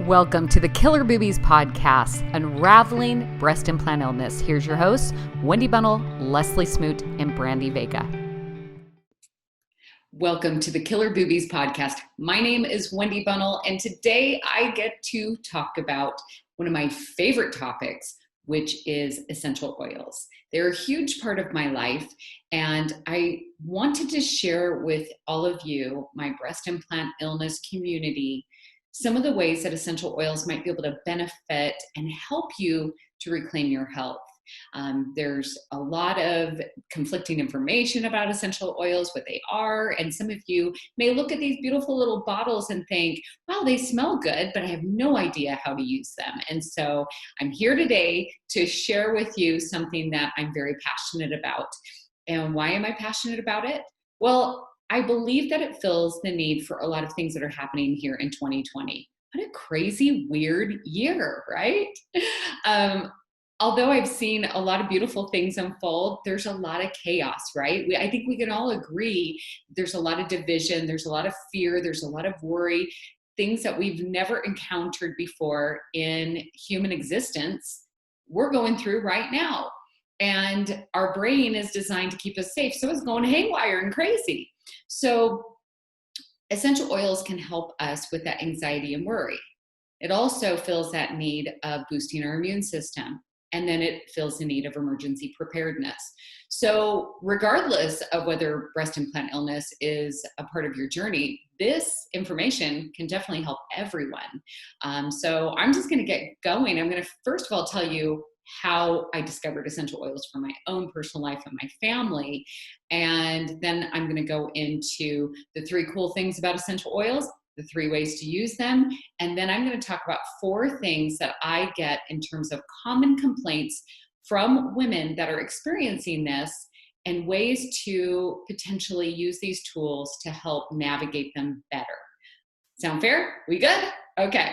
Welcome to the Killer Boobies podcast, Unraveling Breast Implant Illness. Here's your hosts, Wendy Bunnell, Leslie Smoot, and Brandy Vega. Welcome to the Killer Boobies podcast. My name is Wendy Bunnell, and today I get to talk about one of my favorite topics, which is essential oils. They're a huge part of my life, and I wanted to share with all of you, my breast implant illness community, some of the ways that essential oils might be able to benefit and help you to reclaim your health. There's a lot of conflicting information about essential oils, what they are, and some of you may look at these beautiful little bottles and think, wow, they smell good, but I have no idea how to use them. And so I'm here today to share with you something that I'm very passionate about. And why am I passionate about it? Well, I believe that it fills the need for a lot of things that are happening here in 2020. What a crazy, weird year, right? Although I've seen a lot of beautiful things unfold, there's a lot of chaos, right? I think we can all agree there's a lot of division, there's a lot of fear, there's a lot of worry, things that we've never encountered before in human existence, we're going through right now. And our brain is designed to keep us safe, so it's going haywire and crazy. So essential oils can help us with that anxiety and worry. It also fills that need of boosting our immune system. And then it fills the need of emergency preparedness. So regardless of whether breast implant illness is a part of your journey, this information can definitely help everyone. So I'm just going to get going. I'm going to first of all tell you how I discovered essential oils for my own personal life and my family. And then I'm going to go into the 3 cool things about essential oils, the 3 ways to use them. And then I'm going to talk about 4 things that I get in terms of common complaints from women that are experiencing this and ways to potentially use these tools to help navigate them better. Sound fair? We good? Okay.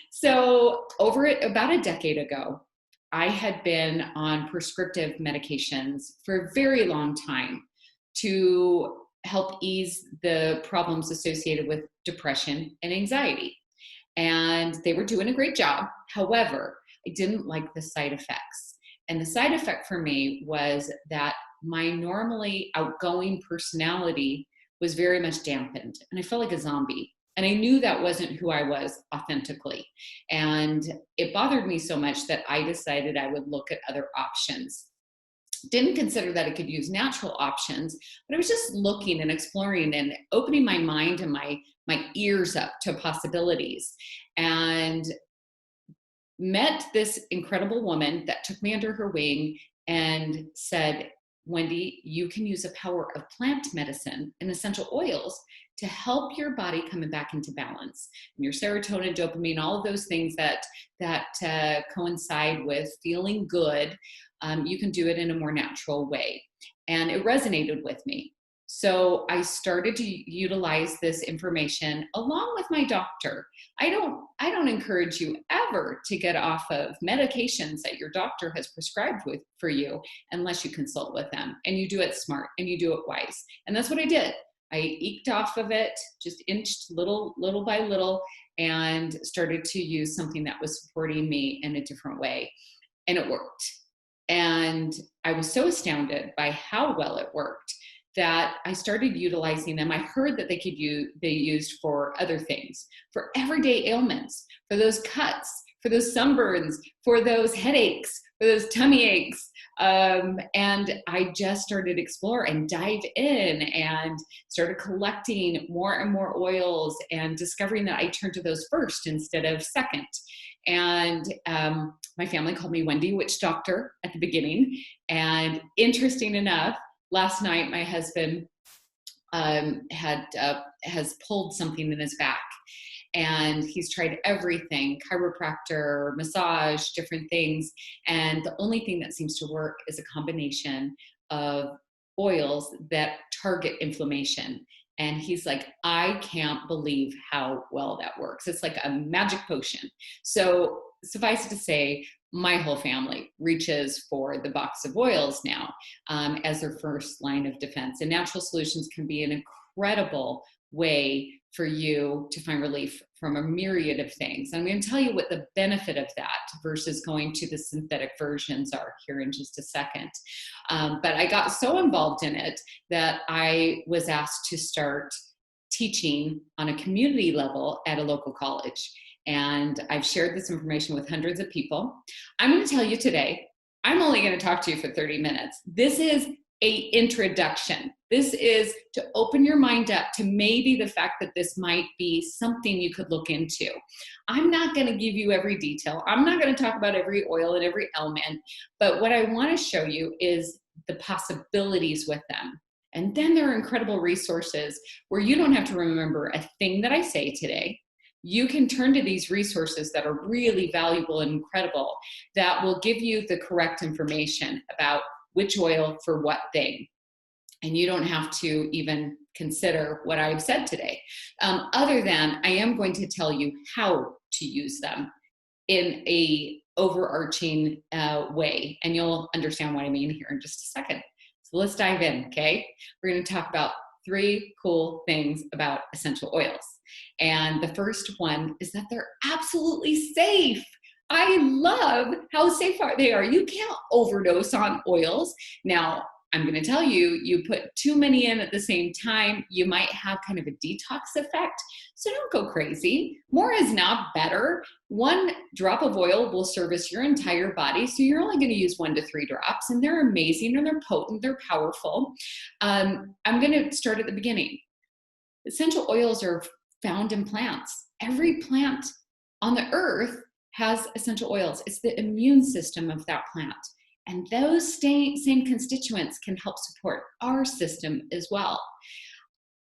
So about a decade ago, I had been on prescriptive medications for a very long time to help ease the problems associated with depression and anxiety. And they were doing a great job. However, I didn't like the side effects. And the side effect for me was that my normally outgoing personality was very much dampened. And I felt like a zombie. And I knew that wasn't who I was authentically. And it bothered me so much that I decided I would look at other options. Didn't consider that I could use natural options, but I was just looking and exploring and opening my mind and my ears up to possibilities. And met this incredible woman that took me under her wing and said, Wendy, you can use the power of plant medicine and essential oils to help your body coming back into balance. And your serotonin, dopamine, all of those things that coincide with feeling good, you can do it in a more natural way. And it resonated with me. So I started to utilize this information along with my doctor. I don't encourage you ever to get off of medications that your doctor has prescribed for you unless you consult with them and you do it smart and you do it wise. And that's what I did. I eked off of it, just inched little by little, and started to use something that was supporting me in a different way. And it worked. And I was so astounded by how well it worked that I started utilizing them. I heard that they used for other things, for everyday ailments, for those cuts, for those sunburns, for those headaches, for those tummy aches. And I just started to explore and dive in and started collecting more and more oils and discovering that I turned to those first instead of second. And my family called me Wendy Witch Doctor at the beginning. And interesting enough, last night my husband has pulled something in his back. And he's tried everything, chiropractor, massage, different things. And the only thing that seems to work is a combination of oils that target inflammation. And he's like, I can't believe how well that works. It's like a magic potion. So suffice it to say, my whole family reaches for the box of oils now as their first line of defense. And natural solutions can be an incredible way for you to find relief from a myriad of things. I'm going to tell you what the benefit of that versus going to the synthetic versions are here in just a second. But I got so involved in it that I was asked to start teaching on a community level at a local college. And I've shared this information with hundreds of people. I'm going to tell you today, I'm only going to talk to you for 30 minutes. This is an introduction. This is to open your mind up to maybe the fact that this might be something you could look into. I'm not going to give you every detail. I'm not going to talk about every oil and every element, but what I want to show you is the possibilities with them. And then there are incredible resources where you don't have to remember a thing that I say today. You can turn to these resources that are really valuable and incredible that will give you the correct information about which oil for what thing. And you don't have to even consider what I've said today. Other than I am going to tell you how to use them in a overarching way. And you'll understand what I mean here in just a second. So let's dive in, okay? We're going to talk about 3 cool things about essential oils. And the first one is that they're absolutely safe. I love how safe they are. You can't overdose on oils. Now, I'm going to tell you, you put too many in at the same time, you might have kind of a detox effect. So don't go crazy. More is not better. 1 drop of oil will service your entire body. So you're only going to use 1 to 3 drops, and they're amazing and they're potent, they're powerful. I'm going to start at the beginning. Essential oils are found in plants. Every plant on the earth has essential oils. It's the immune system of that plant. And those same constituents can help support our system as well.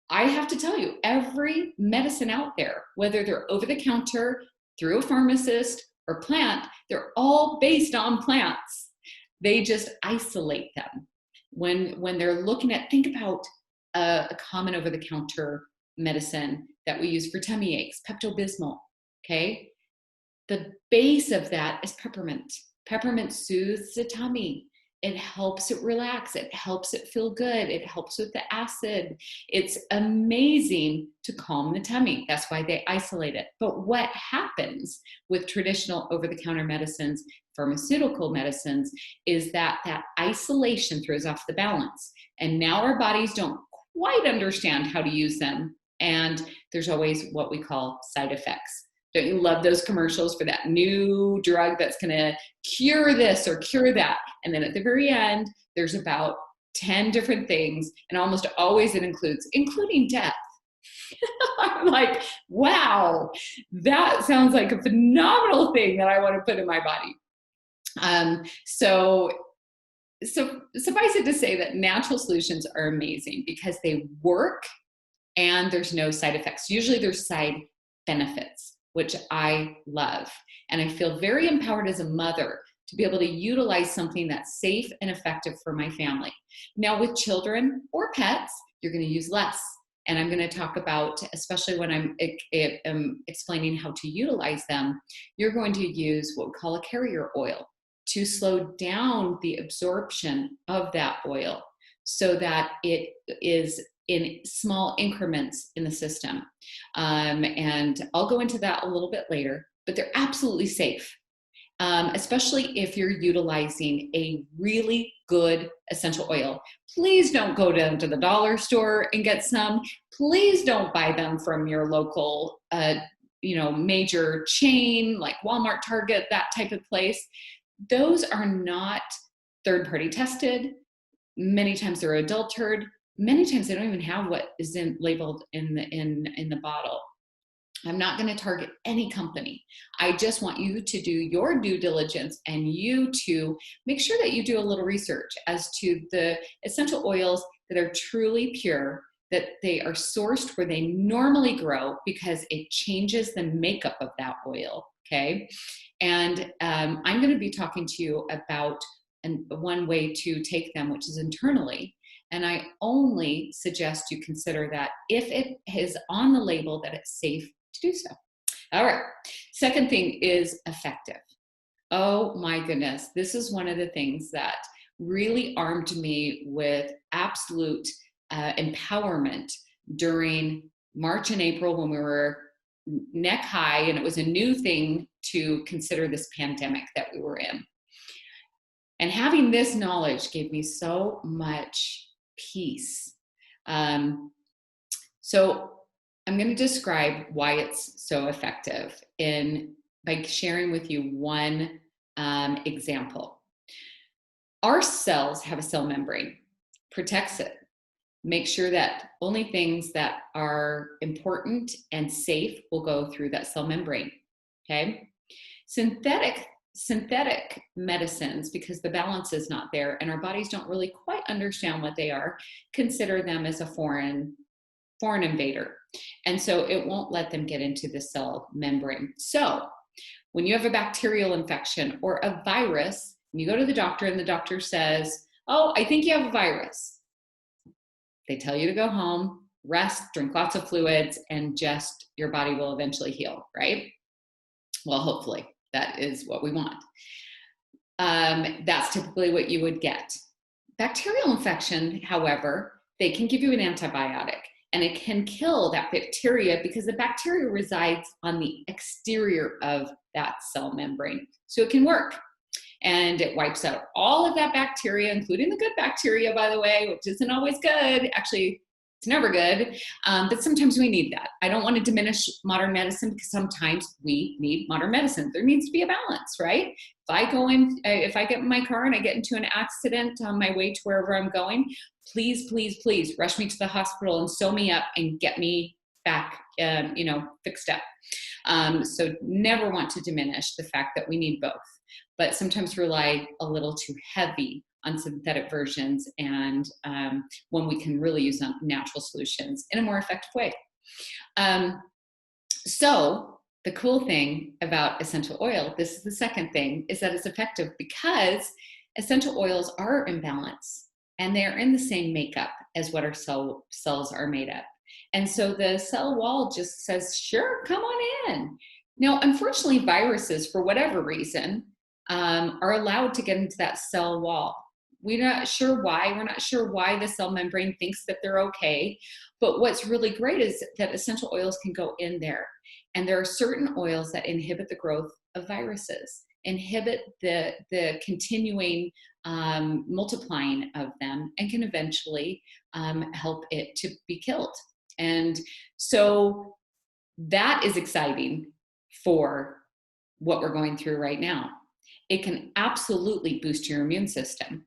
I have to tell you, every medicine out there, whether they're over the counter, through a pharmacist, or plant, they're all based on plants. They just isolate them. When they're looking at, think about a common over the counter medicine that we use for tummy aches, Pepto-Bismol, okay? The base of that is peppermint. Peppermint soothes the tummy. It helps it relax. It helps it feel good. It helps with the acid. It's amazing to calm the tummy. That's why they isolate it. But what happens with traditional over-the-counter medicines, pharmaceutical medicines, is that isolation throws off the balance. And now our bodies don't quite understand how to use them. And there's always what we call side effects. Don't you love those commercials for that new drug that's going to cure this or cure that? And then at the very end, there's about 10 different things. And almost always it including death. I'm like, wow, that sounds like a phenomenal thing that I want to put in my body. So suffice it to say that natural solutions are amazing because they work and there's no side effects. Usually there's side benefits, which I love. And I feel very empowered as a mother to be able to utilize something that's safe and effective for my family. Now with children or pets, you're going to use less. And I'm going to talk about, especially when I'm explaining how to utilize them, you're going to use what we call a carrier oil to slow down the absorption of that oil so that it is in small increments in the system. And I'll go into that a little bit later, but they're absolutely safe, especially if you're utilizing a really good essential oil. Please don't go down to the dollar store and get some. Please don't buy them from your local, major chain like Walmart, Target, that type of place. Those are not third-party tested. Many times they're adulterated. Many times they don't even have what is labeled in the bottle. I'm not going to target any company. I just want you to do your due diligence and you to make sure that you do a little research as to the essential oils that are truly pure, that they are sourced where they normally grow because it changes the makeup of that oil, okay? And I'm going to be talking to you about one way to take them, which is internally. And I only suggest you consider that if it is on the label that it's safe to do so. All right. Second thing is effective. Oh my goodness. This is one of the things that really armed me with absolute empowerment during March and April when we were neck high, and it was a new thing to consider this pandemic that we were in. And having this knowledge gave me so much peace. So I'm going to describe why it's so effective by sharing with you one example. Our cells have a cell membrane, protects it, makes sure that only things that are important and safe will go through that cell membrane. Okay? Synthetic medicines, because the balance is not there and our bodies don't really quite understand what they are, consider them as a foreign invader. And so it won't let them get into the cell membrane. So when you have a bacterial infection or a virus, and you go to the doctor and the doctor says, "Oh, I think you have a virus." They tell you to go home, rest, drink lots of fluids, and just your body will eventually heal, right? Well, hopefully that is what we want. That's typically what you would get. Bacterial infection, however, they can give you an antibiotic and it can kill that bacteria because the bacteria resides on the exterior of that cell membrane. So it can work. And it wipes out all of that bacteria, including the good bacteria, by the way, which isn't always good. Actually, it's never good, but sometimes we need that. I don't want to diminish modern medicine because sometimes we need modern medicine. There needs to be a balance, right? If I get in my car and I get into an accident on my way to wherever I'm going, please, please, please rush me to the hospital and sew me up and get me back, fixed up. So never want to diminish the fact that we need both, but sometimes rely a little too heavy on synthetic versions and when we can really use natural solutions in a more effective way. So the cool thing about essential oil, this is the second thing, is that it's effective because essential oils are in balance and they're in the same makeup as what our cells are made of. And so the cell wall just says, sure, come on in. Now, unfortunately, viruses, for whatever reason, are allowed to get into that cell wall. We're not sure why. We're not sure why the cell membrane thinks that they're okay. But what's really great is that essential oils can go in there. And there are certain oils that inhibit the growth of viruses, inhibit the continuing multiplying of them, and can eventually help it to be killed. And so that is exciting for what we're going through right now. It can absolutely boost your immune system.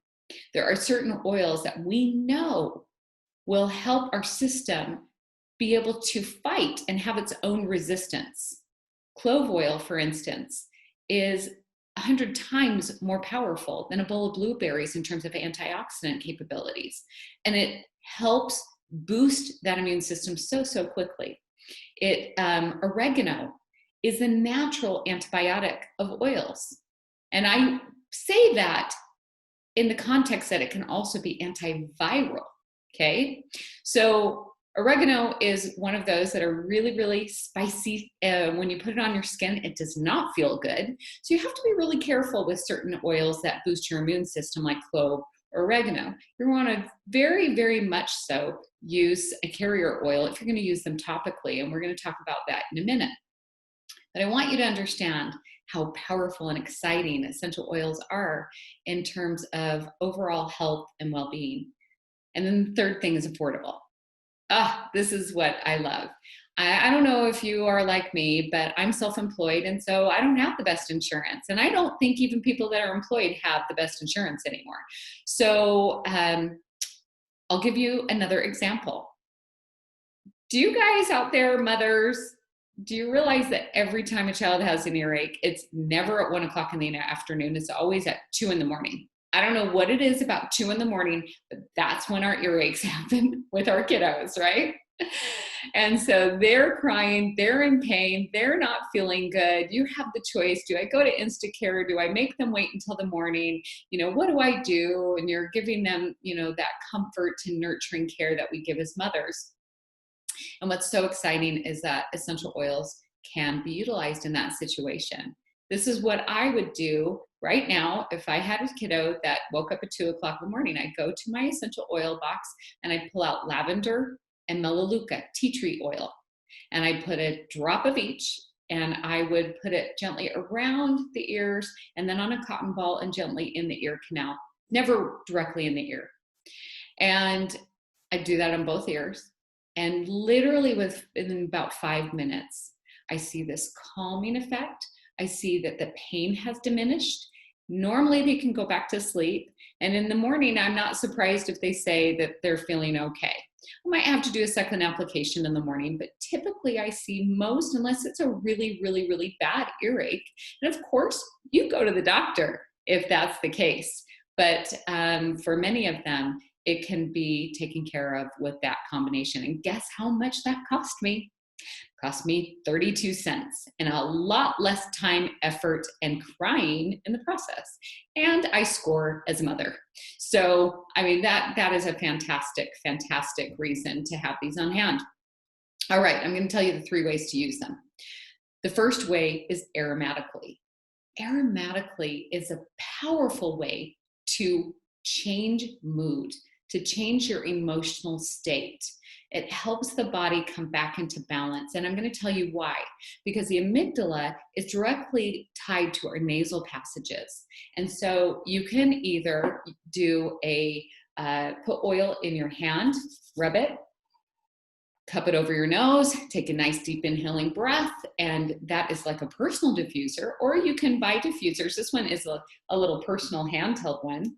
There are certain oils that we know will help our system be able to fight and have its own resistance. Clove oil, for instance, is 100 times more powerful than a bowl of blueberries in terms of antioxidant capabilities. And it helps boost that immune system so quickly. Oregano is a natural antibiotic of oils. And I say that in the context that it can also be antiviral, okay? So oregano is one of those that are really, really spicy. When you put it on your skin, it does not feel good. So you have to be really careful with certain oils that boost your immune system, like clove or oregano. You want to very, very much so use a carrier oil if you're going to use them topically, and we're going to talk about that in a minute. But I want you to understand how powerful and exciting essential oils are in terms of overall health and well-being. And then the third thing is affordable. This is what I love. I don't know if you are like me, but I'm self-employed, and so I don't have the best insurance. And I don't think even people that are employed have the best insurance anymore. So I'll give you another example. Do you guys out there, mothers, do you realize that every time a child has an earache, it's never at 1 o'clock in the afternoon, it's always at 2 in the morning? I don't know what it is about 2 in the morning, but that's when our earaches happen with our kiddos, right? And so they're crying, they're in pain, they're not feeling good. You have the choice. Do I go to Instacare? Do I make them wait until the morning? What do I do? And you're giving them, that comfort and nurturing care that we give as mothers. And what's so exciting is that essential oils can be utilized in that situation. This is what I would do right now if I had a kiddo that woke up at 2 o'clock in the morning. I'd go to my essential oil box and I'd pull out lavender and Melaleuca, tea tree oil. And I put a drop of each, and I would put it gently around the ears and then on a cotton ball and gently in the ear canal, never directly in the ear. And I do that on both ears. And literally within about 5 minutes, I see this calming effect. I see that the pain has diminished. Normally they can go back to sleep. And in the morning, I'm not surprised if they say that they're feeling okay. I might have to do a second application in the morning, but typically I see most, unless it's a really, really, really bad earache. And of course, you go to the doctor if that's the case. But for many of them, it can be taken care of with that combination. And guess how much that cost me? Cost me 32 cents and a lot less time, effort, and crying in the process. And I score as a mother. So, I mean, that is a fantastic, fantastic reason to have these on hand. All right, I'm going to tell you the 3 ways to use them. The first way is aromatically. Aromatically is a powerful way to change mood, to change your emotional state. It helps the body come back into balance. And I'm going to tell you why. Because the amygdala is directly tied to our nasal passages. And so you can either do put oil in your hand, rub it, cup it over your nose, take a nice deep inhaling breath, and that is like a personal diffuser. Or you can buy diffusers. This one is a little personal handheld one.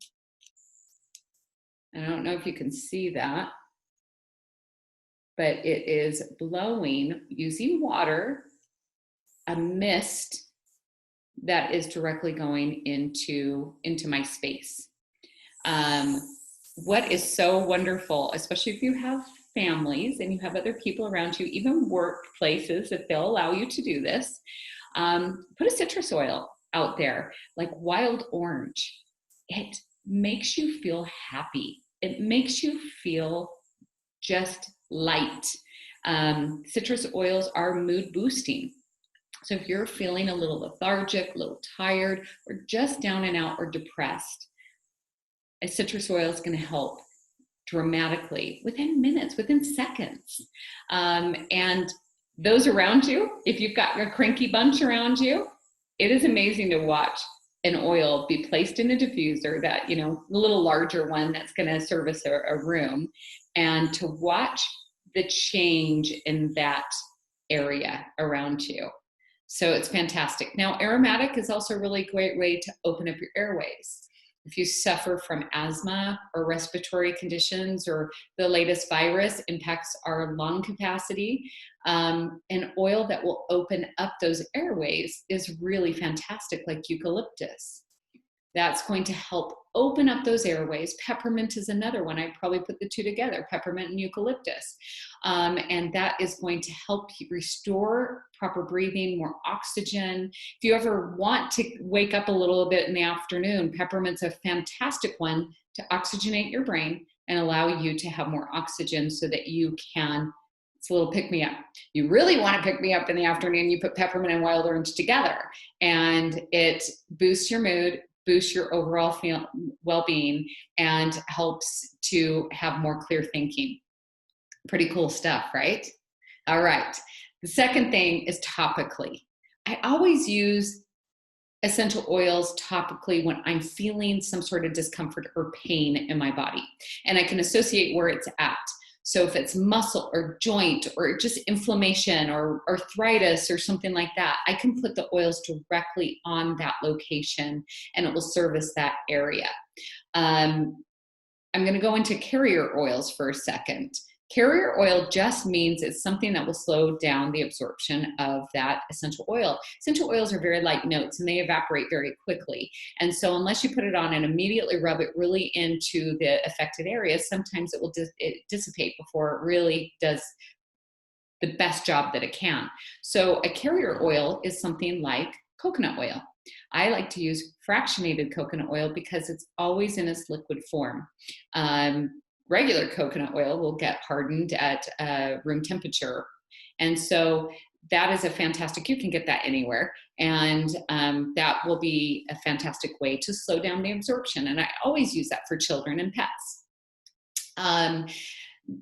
I don't know if you can see that, but it is blowing using water, a mist that is directly going into my space. What is so wonderful, especially if you have families and you have other people around you, even workplaces, if they'll allow you to do this, put a citrus oil out there, like wild orange. It makes you feel happy. It makes you feel just light. Citrus oils are mood boosting. So if you're feeling a little lethargic, a little tired, or just down and out or depressed, a citrus oil is going to help dramatically within minutes, within seconds. And those around you, if you've got a cranky bunch around you, it is amazing to watch an oil be placed in a diffuser, that, you know, a little larger one that's going to service a room, and to watch the change in that area around you. So it's fantastic. Now, aromatic is also a really great way to open up your airways. If you suffer from asthma or respiratory conditions, or the latest virus impacts our lung capacity, an oil that will open up those airways is really fantastic, like eucalyptus. That's going to help open up those airways. Peppermint is another one. I probably put the 2 together, peppermint and eucalyptus. And that is going to help you restore proper breathing, more oxygen. If you ever want to wake up a little bit in the afternoon, peppermint's a fantastic one to oxygenate your brain and allow you to have more oxygen so that you can, it's a little pick-me-up. You really want to pick me up in the afternoon, you put peppermint and wild orange together, and it boosts your mood, boosts your overall well-being, and helps to have more clear thinking. Pretty cool stuff, right? All right. The second thing is topically. I always use essential oils topically when I'm feeling some sort of discomfort or pain in my body, and I can associate where it's at. So if it's muscle or joint or just inflammation or arthritis or something like that, I can put the oils directly on that location and it will service that area. I'm going to go into carrier oils for a second. Carrier oil just means it's something that will slow down the absorption of that essential oil. Essential oils are very light notes and they evaporate very quickly. And so unless you put it on and immediately rub it really into the affected areas, sometimes it will dissipate before it really does the best job that it can. So a carrier oil is something like coconut oil. I like to use fractionated coconut oil because it's always in its liquid form. Regular coconut oil will get hardened at room temperature. And so that is a fantastic, you can get that anywhere. And that will be a fantastic way to slow down the absorption. And I always use that for children and pets.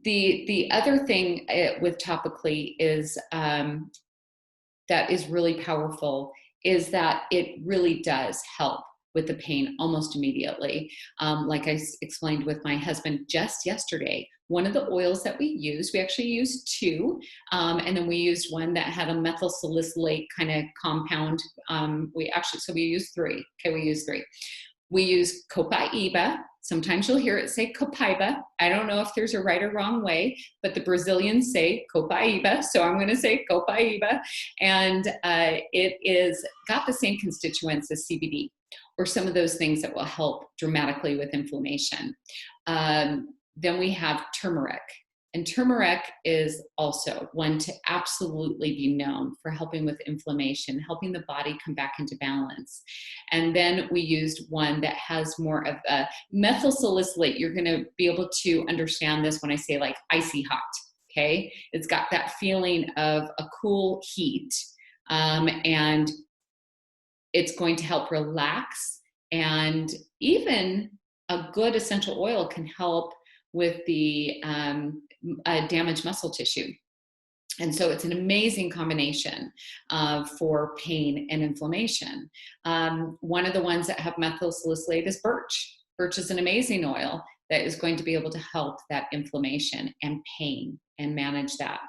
The other thing with Topically is that is really powerful is that it really does help with the pain almost immediately. Like I explained with my husband just yesterday, one of the oils that we actually used two, and then we used one that had a methyl salicylate kind of compound. So we used three. Okay, we used three. We use Copaiba. Sometimes you'll hear it say Copaiba. I don't know if there's a right or wrong way, but the Brazilians say Copaiba, so I'm going to say Copaiba. And it is got the same constituents as CBD, or some of those things that will help dramatically with inflammation. Then we have turmeric. And turmeric is also one to absolutely be known for helping with inflammation, helping the body come back into balance. And then we used one that has more of a methyl salicylate. You're going to be able to understand this when I say like icy hot, okay? It's got that feeling of a cool heat, and it's going to help relax. And even a good essential oil can help with the damaged muscle tissue. And so it's an amazing combination for pain and inflammation. One of the ones that have methyl salicylate is birch. Birch is an amazing oil that is going to be able to help that inflammation and pain and manage that.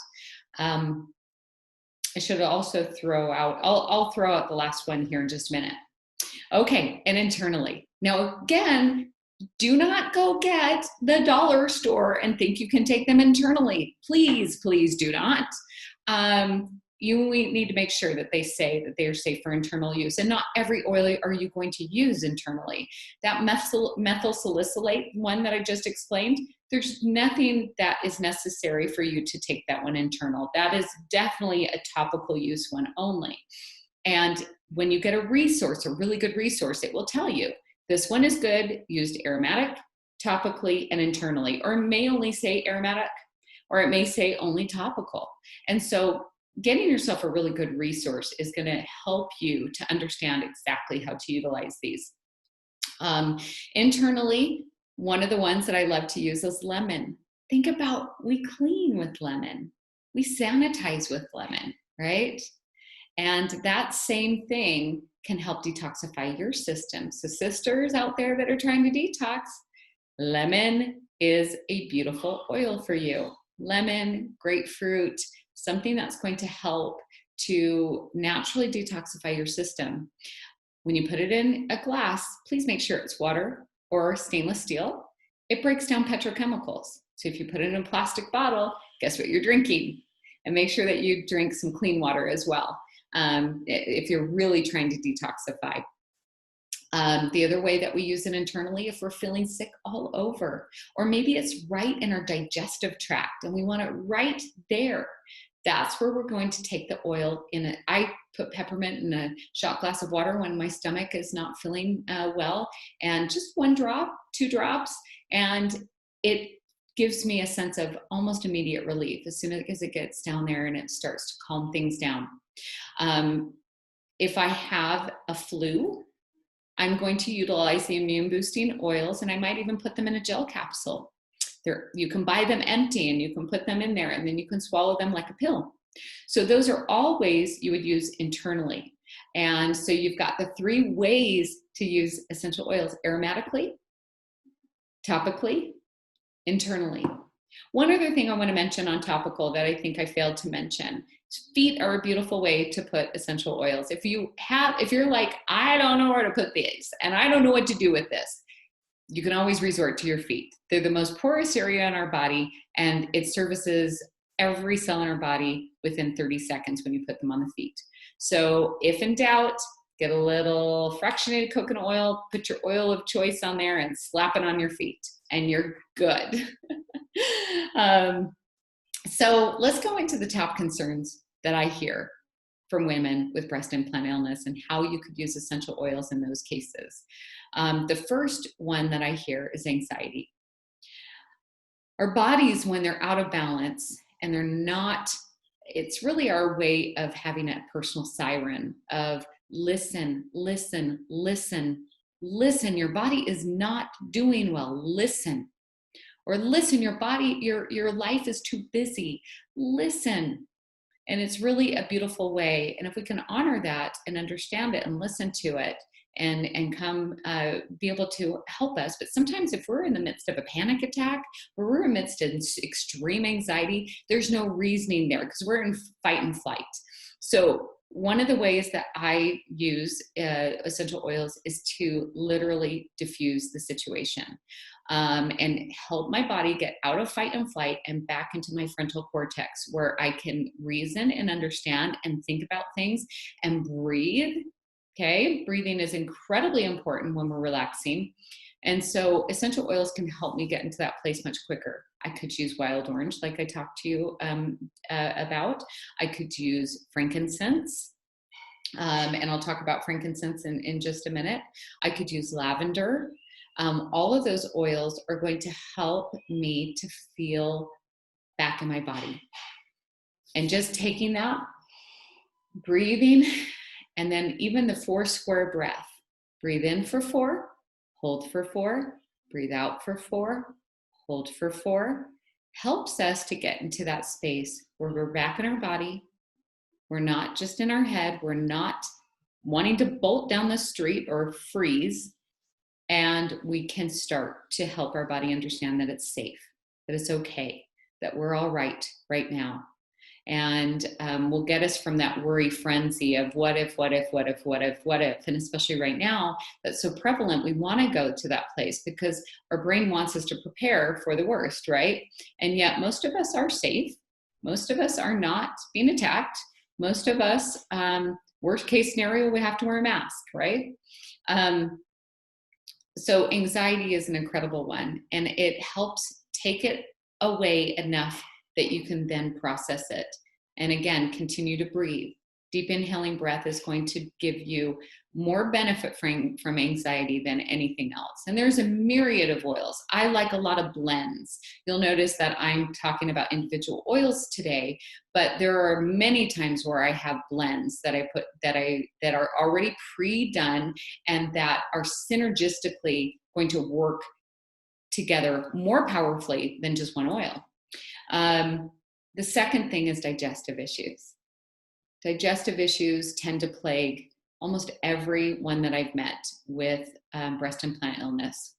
I should also throw out, I'll throw out the last one here in just a minute. Okay, and internally. Now again, do not go get the dollar store and think you can take them internally. Please, please do not. You need to make sure that they say that they are safe for internal use, and not every oil are you going to use internally. That methyl salicylate one that I just explained, there's nothing that is necessary for you to take that one internal. That is definitely a topical use one only. And when you get a resource, a really good resource, it will tell you, this one is good, used aromatic, topically, and internally, or it may only say aromatic, or it may say only topical. And so getting yourself a really good resource is going to help you to understand exactly how to utilize these. Internally, one of the ones that I love to use is lemon. Think about, we clean with lemon. We sanitize with lemon, right? And that same thing can help detoxify your system. So sisters out there that are trying to detox, lemon is a beautiful oil for you. Lemon, grapefruit, something that's going to help to naturally detoxify your system. When you put it in a glass, please make sure it's water or stainless steel. It breaks down petrochemicals. So if you put it in a plastic bottle, guess what you're drinking? And make sure that you drink some clean water as well. If you're really trying to detoxify. The other way that we use it internally, if we're feeling sick all over, or maybe it's right in our digestive tract and we want it right there, that's where we're going to take the oil in it. I put peppermint in a shot glass of water when my stomach is not feeling well, and just 1 drop, 2 drops, and it gives me a sense of almost immediate relief as soon as it gets down there and it starts to calm things down. If I have a flu, I'm going to utilize the immune boosting oils, and I might even put them in a gel capsule. You can buy them empty and you can put them in there, and then you can swallow them like a pill. So those are all ways you would use internally. And so you've got the 3 ways to use essential oils: aromatically, topically, internally. One other thing I want to mention on topical that I think I failed to mention: feet are a beautiful way to put essential oils. If you're like, I don't know where to put these and I don't know what to do with this, you can always resort to your feet. They're the most porous area in our body, and it services every cell in our body within 30 seconds when you put them on the feet. So if in doubt, get a little fractionated coconut oil, put your oil of choice on there and slap it on your feet, and you're good. So let's go into the top concerns that I hear from women with breast implant illness and how you could use essential oils in those cases. The first one that I hear is anxiety. Our bodies, when they're out of balance and they're not, it's really our way of having a personal siren of listen, listen, listen, listen. Your body is not doing well. Listen. Or listen, your body, your life is too busy. Listen. And it's really a beautiful way. And if we can honor that and understand it and listen to it and come be able to help us. But sometimes if we're in the midst of a panic attack or we're in the midst of extreme anxiety, there's no reasoning there because we're in fight and flight. So one of the ways that I use essential oils is to literally diffuse the situation and help my body get out of fight and flight and back into my frontal cortex where I can reason and understand and think about things and breathe. Okay, breathing is incredibly important when we're relaxing. And so essential oils can help me get into that place much quicker. I could use wild orange, like I talked to you about. I could use frankincense, and I'll talk about frankincense in just a minute. I could use lavender. All of those oils are going to help me to feel back in my body. And just taking that, breathing, and then even the 4 square breath. Breathe in for 4, hold for 4, breathe out for 4, hold for 4, helps us to get into that space where we're back in our body. We're not just in our head. We're not wanting to bolt down the street or freeze. And we can start to help our body understand that it's safe, that it's okay, that we're all right now. And will get us from that worry frenzy of what if. And especially right now, that's so prevalent, we want to go to that place because our brain wants us to prepare for the worst, right? And yet most of us are safe. Most of us are not being attacked. Most of us, worst case scenario, we have to wear a mask, right? So anxiety is an incredible one, and it helps take it away enough that you can then process it. And again, continue to breathe. Deep inhaling breath is going to give you more benefit from anxiety than anything else. And there's a myriad of oils. I like a lot of blends. You'll notice that I'm talking about individual oils today, but there are many times where I have blends that I put that are already pre-done and that are synergistically going to work together more powerfully than just one oil. The second thing is digestive issues. Digestive issues tend to plague almost everyone that I've met with breast implant illness.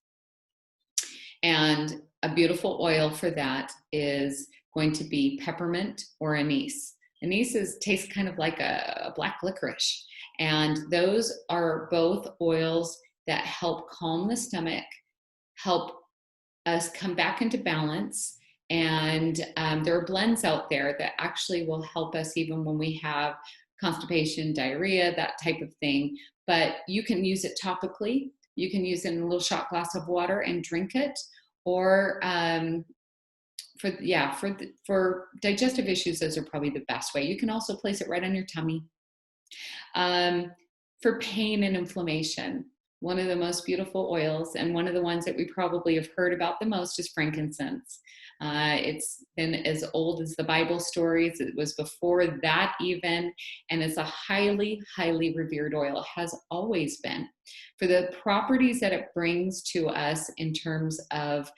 And a beautiful oil for that is going to be peppermint or anise. Anise tastes kind of like a black licorice. And those are both oils that help calm the stomach, help us come back into balance. And there are blends out there that actually will help us even when we have constipation, diarrhea, that type of thing. But you can use it topically. You can use it in a little shot glass of water and drink it. Or for digestive issues, those are probably the best way. You can also place it right on your tummy. For pain and inflammation, one of the most beautiful oils and one of the ones that we probably have heard about the most is frankincense. It's been as old as the Bible stories. It was before that even, and it's a highly, highly revered oil. It has always been. For the properties that it brings to us in terms of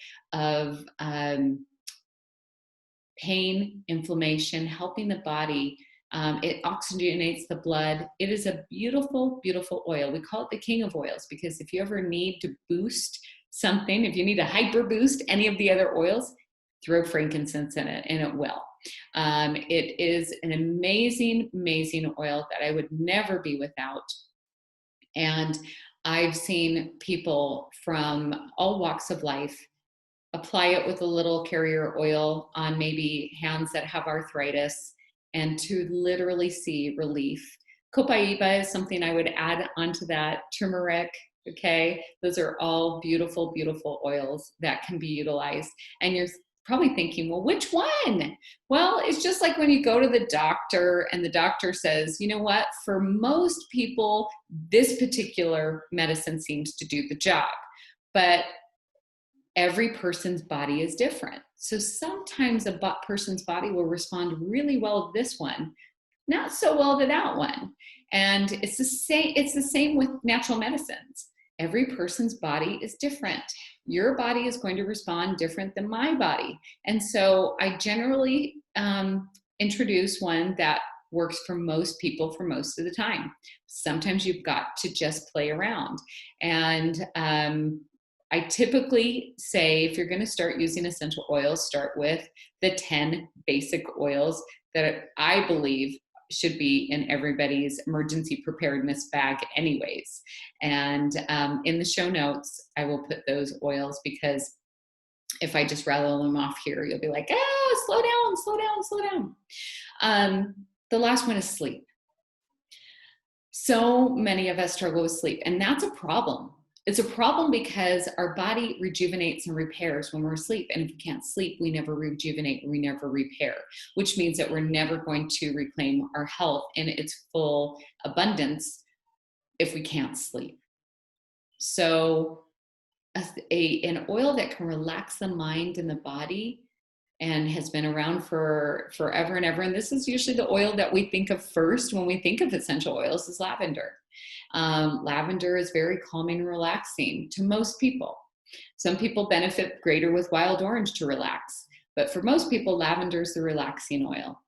pain, inflammation, helping the body. It oxygenates the blood. It is a beautiful, beautiful oil. We call it the king of oils because if you ever need to boost something, if you need to hyper boost any of the other oils, throw frankincense in it and it will. It is an amazing, amazing oil that I would never be without. And I've seen people from all walks of life apply it with a little carrier oil on maybe hands that have arthritis and to literally see relief. Copaiba is something I would add onto that. Turmeric, okay? Those are all beautiful, beautiful oils that can be utilized. And you're probably thinking, well, which one? Well, it's just like when you go to the doctor and the doctor says, you know what, for most people, this particular medicine seems to do the job. But every person's body is different. So sometimes a person's body will respond really well to this one, not so well to that one. And it's the same with natural medicines. every person's body is different. Your body is going to respond different than my body. And so I generally introduce one that works for most people for most of the time. Sometimes you've got to just play around. And I typically say, if you're going to start using essential oils, start with the 10 basic oils that I believe should be in everybody's emergency preparedness bag anyways. And in the show notes, I will put those oils, because if I just rattle them off here, you'll be like, slow down, slow down, slow down. The last one is sleep. So many of us struggle with sleep, and that's a problem. It's a problem because our body rejuvenates and repairs when we're asleep. And if we can't sleep, we never rejuvenate, we never repair, which means that we're never going to reclaim our health in its full abundance if we can't sleep. So an oil that can relax the mind and the body and has been around for forever and ever. And this is usually the oil that we think of first when we think of essential oils, is lavender. Lavender is very calming and relaxing to most people. Some people benefit greater with wild orange to relax, but for most people, lavender is the relaxing oil.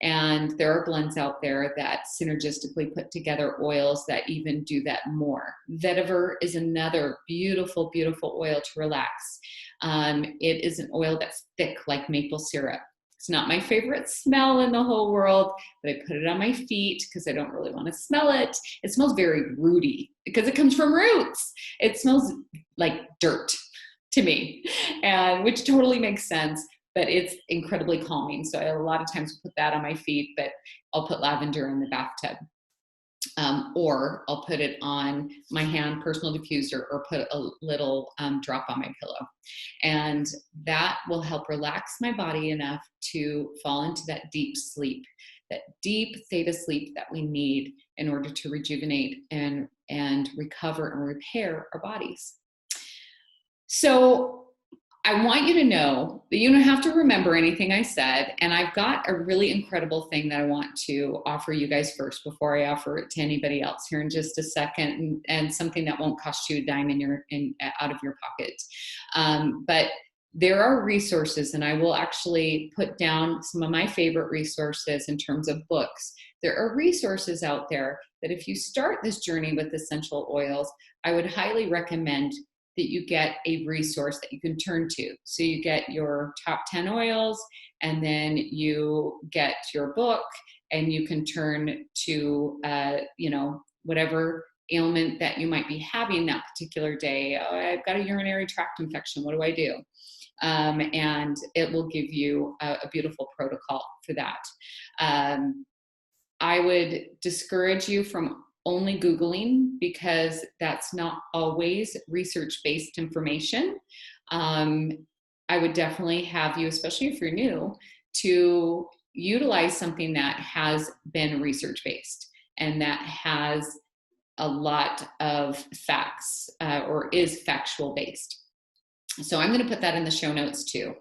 And there are blends out there that synergistically put together oils that even do that more. Vetiver is another beautiful, beautiful oil to relax. It is an oil that's thick like maple syrup. It's not my favorite smell in the whole world, but I put it on my feet because I don't really want to smell it. It smells very rooty because it comes from roots. It smells like dirt to me, and which totally makes sense, but it's incredibly calming. So I a lot of times put that on my feet, but I'll put lavender in the bathtub. Or I'll put it on my hand personal diffuser, or put a little drop on my pillow. And that will help relax my body enough to fall into that deep sleep, that deep theta sleep that we need in order to rejuvenate and recover and repair our bodies. So I want you to know that you don't have to remember anything I said, and I've got a really incredible thing that I want to offer you guys first before I offer it to anybody else here in just a second, and something that won't cost you a dime out of your pocket. But there are resources, and I will actually put down some of my favorite resources in terms of books. There are resources out there that if you start this journey with essential oils, I would highly recommend that you get a resource that you can turn to. So you get your top 10 oils, and then you get your book, and you can turn to, whatever ailment that you might be having that particular day. Oh, I've got a urinary tract infection. What do I do? And it will give you a beautiful protocol for that. I would discourage you from only Googling, because that's not always research-based information. I would definitely have you, especially if you're new, to utilize something that has been research-based and that has a lot of facts or is factual-based. So I'm going to put that in the show notes too.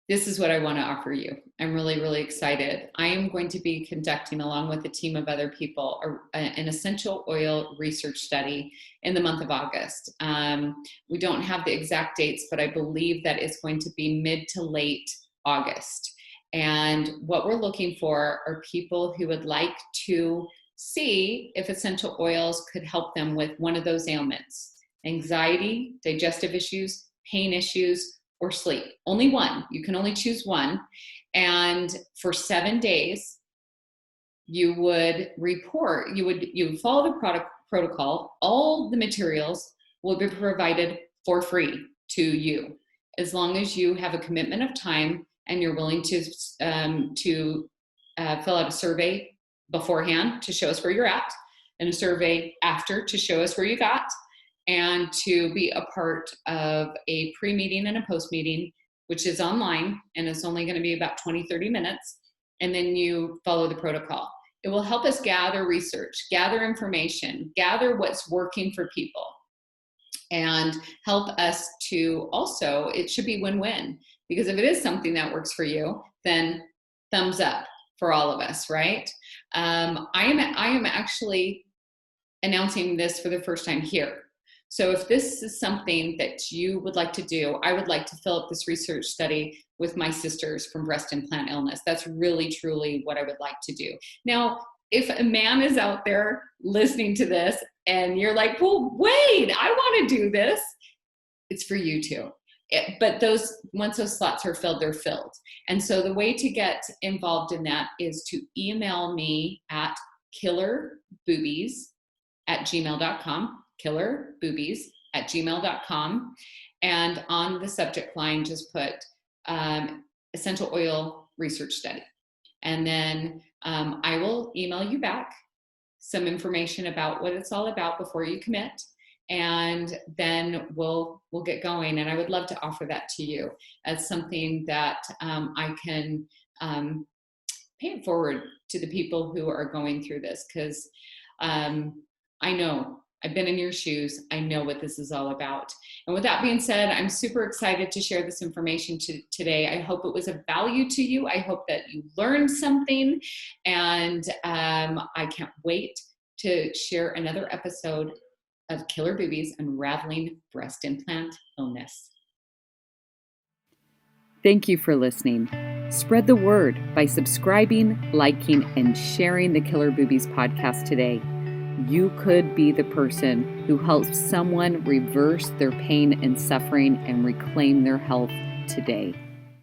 This is what I want to offer you. I'm really, really excited. I am going to be conducting, along with a team of other people, an essential oil research study in the month of August. We don't have the exact dates, but I believe that it's going to be mid to late August. And what we're looking for are people who would like to see if essential oils could help them with one of those ailments: anxiety, digestive issues, pain issues, or sleep. Only one. You can only choose one. And for 7 days, you would report, you would follow the protocol. All the materials will be provided for free to you, as long as you have a commitment of time and you're willing to fill out a survey beforehand to show us where you're at, and a survey after to show us where you got, and to be a part of a pre-meeting and a post-meeting, which is online, and it's only going to be about 20-30 minutes, and then you follow the protocol. It will help us gather research, gather information, gather what's working for people, and help us to also, it should be win-win, because if it is something that works for you, then thumbs up for all of us, right? I am actually announcing this for the first time here. So if this is something that you would like to do, I would like to fill up this research study with my sisters from breast implant illness. That's really, truly what I would like to do. Now, if a man is out there listening to this and you're like, well, wait, I want to do this, it's for you too. But once those slots are filled, they're filled. And so the way to get involved in that is to email me at killerboobies@gmail.com, killerboobies@gmail.com. And on the subject line, just put essential oil research study. And then I will email you back some information about what it's all about before you commit. And then we'll get going. And I would love to offer that to you as something that I can pay it forward to the people who are going through this, because I know I've been in your shoes. I know what this is all about. And with that being said, I'm super excited to share this information today. I hope it was of value to you. I hope that you learned something. And I can't wait to share another episode of Killer Boobies Unraveling Breast Implant Illness. Thank you for listening. Spread the word by subscribing, liking, and sharing the Killer Boobies podcast today. You could be the person who helps someone reverse their pain and suffering and reclaim their health today.